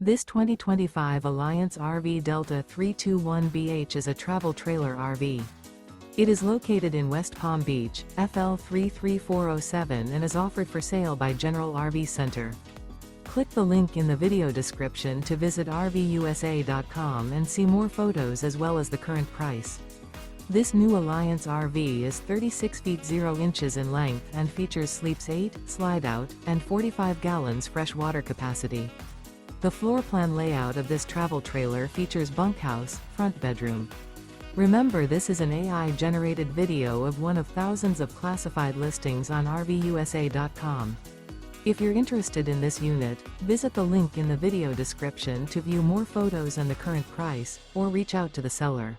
This 2025 Alliance RV Delta 321BH is a travel trailer RV. It is located in West Palm Beach, FL 33407 and is offered for sale by General RV Center. Click the link in the video description to visit RVUSA.com and see more photos as well as the current price. This new Alliance RV is 36 feet 0 inches in length and features sleeps 8, slide-out, and 45 gallons fresh water capacity. The floor plan layout of this travel trailer features bunkhouse, front bedroom. Remember, this is an AI-generated video of one of thousands of classified listings on RVUSA.com. If you're interested in this unit, visit the link in the video description to view more photos and the current price, or reach out to the seller.